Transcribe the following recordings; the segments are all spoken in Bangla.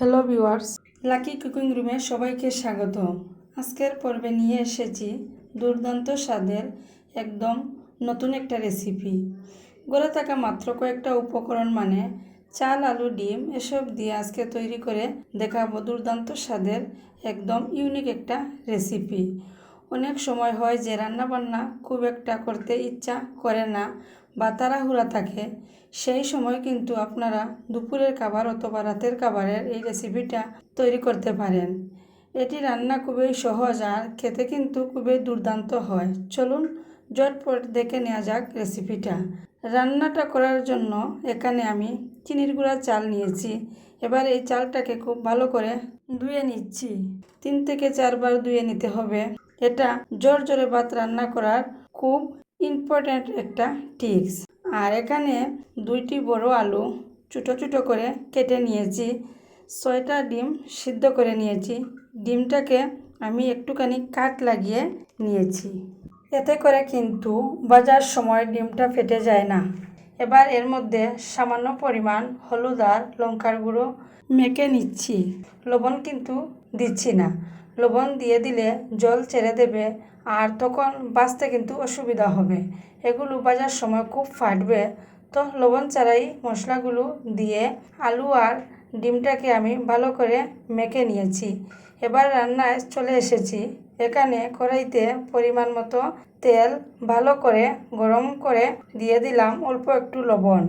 হ্যালো ভিউয়ার্স, লাকি কুকিং রুমে সবাইকে স্বাগত। আজকের পর্বে নিয়ে এসেছি দুর্দান্ত স্বাদের একদম নতুন একটা রেসিপি। গড়ে থাকা মাত্র কয়েকটা উপকরণ মানে চাল, আলু, ডিম এসব দিয়ে আজকে তৈরি করে দেখাবো দুর্দান্ত স্বাদের একদম ইউনিক একটা রেসিপি। অনেক সময় হয় যে রান্নাবান্না খুব একটা করতে ইচ্ছা করে না বা তাড়াহুড়া থাকে, সেই সময় কিন্তু আপনারা দুপুরের খাবার অথবা রাতের খাবারের এই রেসিপিটা তৈরি করতে পারেন। এটি রান্না খুবই সহজ আর খেতে কিন্তু খুবই দুর্দান্ত হয়। চলুন ঝটপট দেখে নেওয়া যাক রেসিপিটা। রান্নাটা করার জন্য এখানে আমি চিনির গুঁড়া চাল নিয়েছি। এবার এই চালটাকে খুব ভালো করে ধুয়ে নিচ্ছি। 3 থেকে 4 বার ধুয়ে নিতে হবে। এটা ঝরঝরে ভাত রান্না করার খুব ইম্পর্ট্যান্ট একটা টিপস। আর এখানে 2টি বড় আলু ছোটো ছোটো করে কেটে নিয়েছি। 6টা ডিম সিদ্ধ করে নিয়েছি। ডিমটাকে আমি একটুখানি কাট লাগিয়ে নিয়েছি। এতে করে কিন্তু ভাজার সময় ডিমটা ফেটে যায় না। এবার এর মধ্যে সামান্য পরিমাণ হলুদ আর লঙ্কার গুঁড়ো মেখে নিচ্ছি। লবণ কিন্তু দিচ্ছি না। লবণ দিয়ে দিলে জল ছেড়ে দেবে আর তখন ভাজতে কিন্তু অসুবিধা হবে। এগুলো ভাজার সময় খুব ফাটবে। তো লবণ ছাড়াই মশলাগুলো দিয়ে আলু আর ডিমটাকে আমি ভালো করে মেখে নিয়েছি। এবার রান্নায় চলে এসেছি। এখানে কড়াইতে পরিমাণ মতো তেল ভালো করে গরম করে দিয়ে দিলাম অল্প একটু লবণ।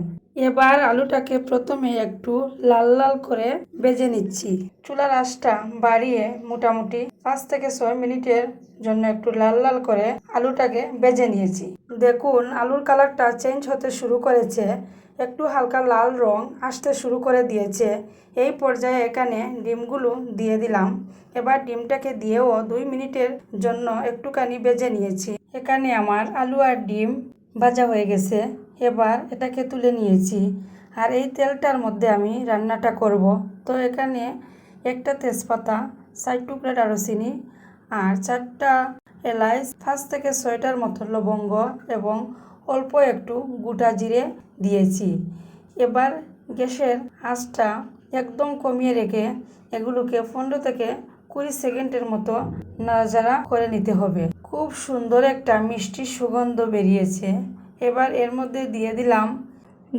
এবার আলুটাকে প্রথমে একটু লাল লাল করে ভেজে নিচ্ছি। চুলার আঁচটা বাড়িয়ে মোটামুটি 5 থেকে 6 মিনিটের জন্য একটু লাল লাল করে আলুটাকে ভেজে নিয়েছি। দেখুন আলুর কালারটা চেঞ্জ হতে শুরু করেছে, একটু হালকা লাল রং আসতে শুরু করে দিয়েছে। এই পর্যায়ে এখানে ডিমগুলো দিয়ে দিলাম। এবার ডিমটাকে দিয়েও 2 মিনিটের জন্য একটুখানি ভেজে নিয়েছি। এখানে আমার আলু আর ডিম ভাজা হয়ে গেছে। এবার এটাকে তুলে নিয়েছি। আর এই তেলটার মধ্যে আমি রান্নাটা করব। তো এখানে একটা তেজপাতা, 4 টুকরা দারুচিনি আর 4টা এলাচ, 5 থেকে 6টার মতো লবঙ্গ এবং অল্প একটু গোটা জিরে দিয়েছি। এবার গ্যাসের আঁচটা একদম কমিয়ে রেখে এগুলোকে 15 থেকে 20 সেকেন্ডের মতো নাড়াচাড়া করে নিতে হবে। খুব সুন্দর একটা মিষ্টি সুগন্ধ বেরিয়েছে। এবার এর মধ্যে দিয়ে দিলাম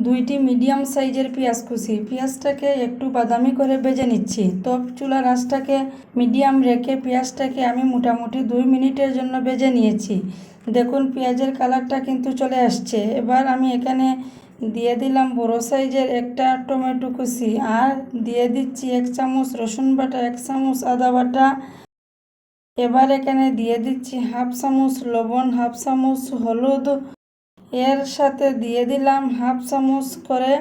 2টি মিডিয়াম সাইজের পেঁয়াজ কুচি। পেঁয়াজটাকে একটু বাদামি করে ভেজে নিচ্ছি। তো চুলার আঁচটাকে মিডিয়াম রেখে পেঁয়াজটাকে আমি মোটামুটি 2 মিনিটের জন্য ভেজে নিয়েছি। দেখুন পেঁয়াজের কালারটা কিন্তু চলে আসছে। এবার আমি এখানে দিয়ে দিলাম বড় সাইজের একটা টমেটো কুচি আর দিয়ে দিচ্ছি 1 চামচ রসুন বাটা, 1 চামচ আদা বাটা। এবার এখানে দিয়ে দিচ্ছি 1/2 চামচ লবণ, 1/2 চামচ হলুদ। এর সাথে দিয়ে দিলাম 1/2 চামচ করে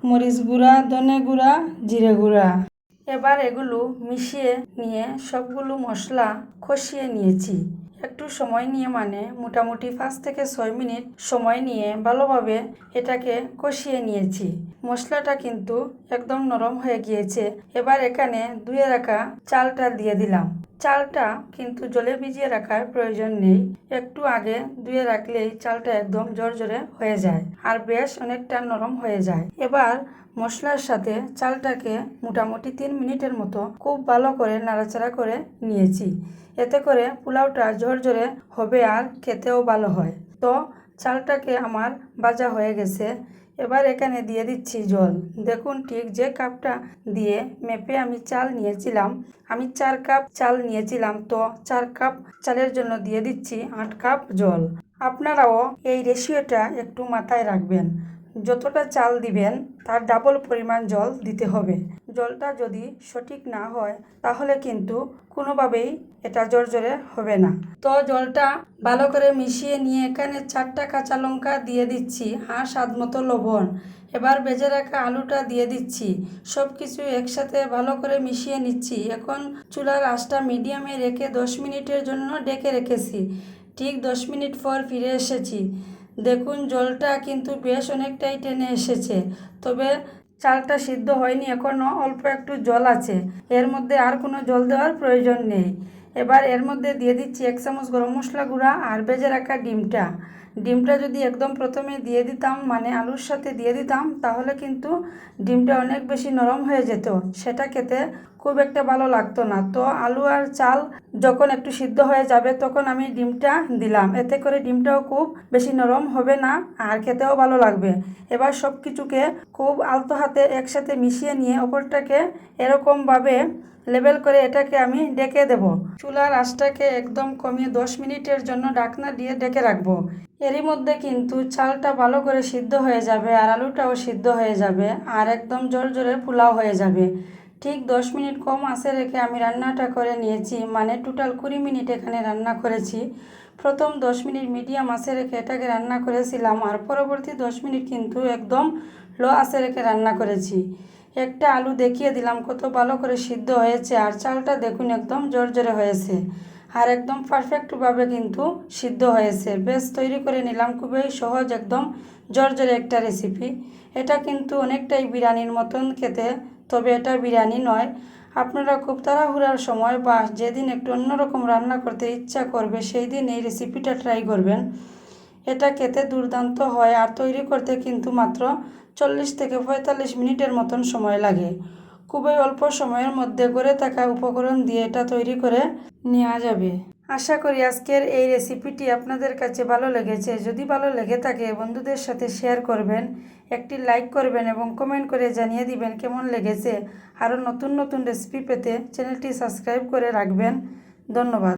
মরিচ গুঁড়া, ধনে গুঁড়া, জিরে গুঁড়া। এবার এগুলো মিশিয়ে নিয়ে সবগুলো মশলা কষিয়ে নিয়েছি। একটু সময় নিয়ে মানে মোটামুটি 5 থেকে 6 মিনিট সময় নিয়ে ভালোভাবে এটাকে কষিয়ে নিয়েছি। মশলাটা কিন্তু একদম নরম হয়ে গিয়েছে। এবার এখানে ধুয়ে রাখা চালটা দিয়ে দিলাম। চালটা কিন্তু জলে ভিজিয়ে রাখার প্রয়োজন নেই। একটু আগে ধুয়ে রাখলেই চালটা একদম ঝরঝরে হয়ে যায় আর বেশ অনেকটা নরম হয়ে যায়। এবার মশলার সাথে চালটাকে মোটামুটি 3 মিনিটের মতো খুব ভালো করে নাড়াচাড়া করে নিয়েছি। এতে করে পোলাওটা ঝরঝরে হবে আর খেতেও ভালো হয়। তো চালটাকে আমার ভাজা হয়ে গেছে। এবার এখানে দিয়ে দিচ্ছি জল। দেখুন ঠিক যে কাপটা দিয়ে মেপে আমি চাল নিয়েছিলাম, আমি 4 কাপ চাল নিয়েছিলাম। তো 4 কাপ চালের জন্য দিয়ে দিচ্ছি 8 কাপ জল। আপনারাও এই রেশিওটা একটু মাথায় রাখবেন। যতটা চাল দিবেন তার ডাবল পরিমাণ জল দিতে হবে। জলটা যদি সঠিক না হয় তাহলে কিন্তু কোনোভাবেই এটা ঝরঝরে হবে না। তো জলটা ভালো করে মিশিয়ে নিয়ে এখানে 4টা কাঁচা লঙ্কা দিয়ে দিচ্ছি আর স্বাদ মতো লবণ। এবার ভেজে রাখা আলুটা দিয়ে দিচ্ছি। সব কিছু একসাথে ভালো করে মিশিয়ে নিচ্ছি। এখন চুলার আঁচটা মিডিয়ামে রেখে 10 মিনিটের জন্য ডেকে রেখেছি। ঠিক 10 মিনিট পর ফিরে এসেছি। দেখুন জলটা কিন্তু বেশ অনেকটাই টেনে এসেছে, তবে চালটা সিদ্ধ হয়নি, এখনও অল্প একটু জল আছে। এর মধ্যে আর কোনো জল দেওয়ার প্রয়োজন নেই। এবার এর মধ্যে দিয়ে দিচ্ছি 1 চামচ গরম মশলা গুঁড়া আর ভেজে রাখা ডিমটা। ডিমটা যদি একদম প্রথমে দিয়ে দিতাম, মানে আলুর সাথে দিয়ে দিতাম, তাহলে কিন্তু ডিমটা অনেক বেশি নরম হয়ে যেত, সেটা খেতে খুব একটা ভালো লাগতো না। তো আলু আর চাল যখন একটু সিদ্ধ হয়ে যাবে তখন আমি ডিমটা দিলাম, এতে করে ডিমটাও খুব বেশি নরম হবে না আর খেতেও ভালো লাগবে। এবার সব কিছুকে খুব আলতো হাতে একসাথে মিশিয়ে নিয়ে ওপরটাকে এরকমভাবে লেবেল করে এটাকে আমি ডেকে দেব। চুলার আঁচটাকে একদম কমিয়ে 10 মিনিটের জন্য ঢাকনা দিয়ে ডেকে রাখবো। এরই মধ্যে কিন্তু চালটা ভালো করে সিদ্ধ হয়ে যাবে আর আলুটাও সিদ্ধ হয়ে যাবে আর একদম জোরে পোলাও হয়ে যাবে। ঠিক 10 মিনিট কম আঁচে রেখে আমি রান্নাটা করে নিয়েছি, মানে টোটাল 20 মিনিট এখানে রান্না করেছি। প্রথম 10 মিনিট মিডিয়াম আঁচে রেখে এটাকে রান্না করেছিলাম আর পরবর্তী 10 মিনিট কিন্তু একদম লো আঁচে রেখে রান্না করেছি। একটা আলু দেখিয়ে দিলাম কত ভালো করে সিদ্ধ হয়েছে আর চালটা দেখুন একদম জোরে হয়েছে আর একদম পারফেক্টভাবে কিন্তু সিদ্ধ হয়েছে। বেশ তৈরি করে নিলাম, খুবই সহজ একদম জোরে একটা রেসিপি। এটা কিন্তু অনেকটাই বিরিয়ানির মতন খেতে, তবে এটা বিরিয়ানি নয়। আপনারা খুব তাড়াহুড়ার সময় বা যেদিন একটু অন্যরকম রান্না করতে ইচ্ছা করবে সেই দিন এই রেসিপিটা ট্রাই করবেন। এটা খেতে দুর্দান্ত হয় আর তৈরি করতে কিন্তু মাত্র 40 থেকে 45 মিনিটের মতন সময় লাগে। খুবই অল্প সময়ের মধ্যে গড়ে থাকা উপকরণ দিয়ে এটা তৈরি করে নেওয়া যাবে। আশা করি আজকের এই রেসিপিটি আপনাদের কাছে ভালো লেগেছে। যদি ভালো লেগে থাকে বন্ধুদের সাথে শেয়ার করবেন, একটি লাইক করবেন এবং কমেন্ট করে জানিয়ে দিবেন কেমন লেগেছে। আরও নতুন নতুন রেসিপি পেতে চ্যানেলটি সাবস্ক্রাইব করে রাখবেন। ধন্যবাদ।